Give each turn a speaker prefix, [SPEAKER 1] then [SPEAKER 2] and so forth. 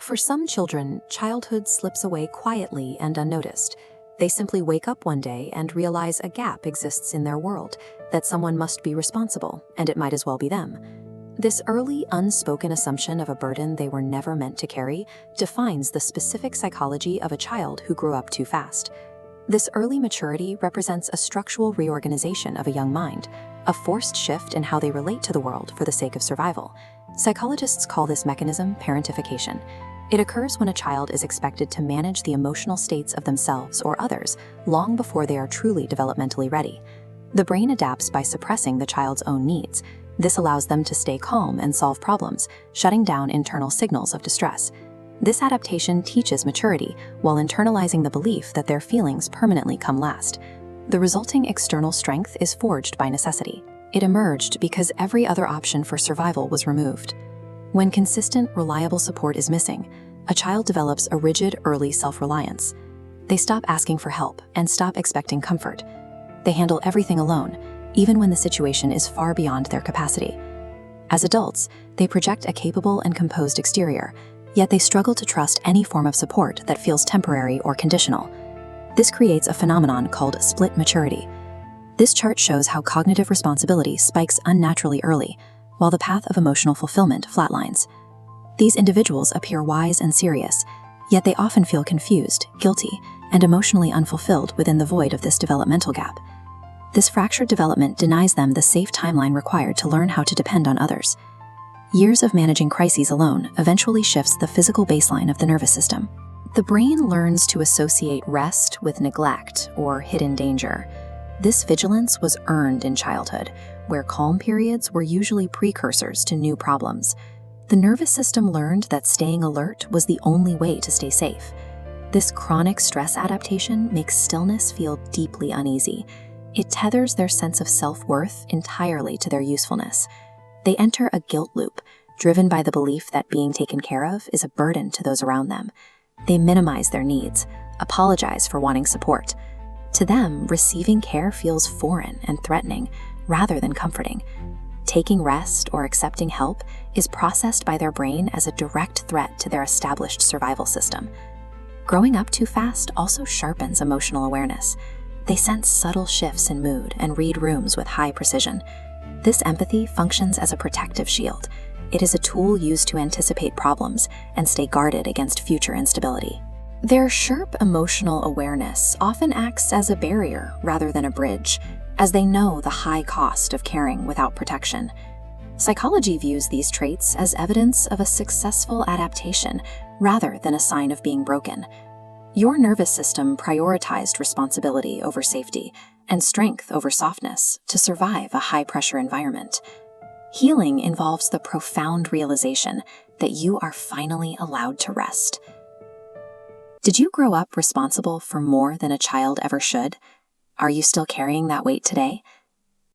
[SPEAKER 1] For some children, childhood slips away quietly and unnoticed. They simply wake up one day and realize a gap exists in their world, that someone must be responsible, and it might as well be them. This early, unspoken assumption of a burden they were never meant to carry defines the specific psychology of a child who grew up too fast. This early maturity represents a structural reorganization of a young mind, a forced shift in how they relate to the world for the sake of survival. Psychologists call this mechanism parentification. It occurs when a child is expected to manage the emotional states of themselves or others long before they are truly developmentally ready. The brain adapts by suppressing the child's own needs. This allows them to stay calm and solve problems, shutting down internal signals of distress. This adaptation teaches maturity while internalizing the belief that their feelings permanently come last. The resulting external strength is forged by necessity. It emerged because every other option for survival was removed. When consistent, reliable support is missing, a child develops a rigid, early self-reliance. They stop asking for help and stop expecting comfort. They handle everything alone, even when the situation is far beyond their capacity. As adults, they project a capable and composed exterior, yet they struggle to trust any form of support that feels temporary or conditional. This creates a phenomenon called split maturity. This chart shows how cognitive responsibility spikes unnaturally early, while the path of emotional fulfillment flatlines. These individuals appear wise and serious, yet they often feel confused, guilty, and emotionally unfulfilled within the void of this developmental gap. This fractured development denies them the safe timeline required to learn how to depend on others. Years of managing crises alone eventually shifts the physical baseline of the nervous system. The brain learns to associate rest with neglect or hidden danger. This vigilance was earned in childhood, where calm periods were usually precursors to new problems. The nervous system learned that staying alert was the only way to stay safe. This chronic stress adaptation makes stillness feel deeply uneasy. It tethers their sense of self-worth entirely to their usefulness. They enter a guilt loop, driven by the belief that being taken care of is a burden to those around them. They minimize their needs, apologize for wanting support. To them, receiving care feels foreign and threatening, rather than comforting. Taking rest or accepting help is processed by their brain as a direct threat to their established survival system. Growing up too fast also sharpens emotional awareness. They sense subtle shifts in mood and read rooms with high precision. This empathy functions as a protective shield. It is a tool used to anticipate problems and stay guarded against future instability. Their sharp emotional awareness often acts as a barrier rather than a bridge, as they know the high cost of caring without protection. Psychology views these traits as evidence of a successful adaptation rather than a sign of being broken. Your nervous system prioritized responsibility over safety and strength over softness to survive a high-pressure environment. Healing involves the profound realization that you are finally allowed to rest. Did you grow up responsible for more than a child ever should? Are you still carrying that weight today?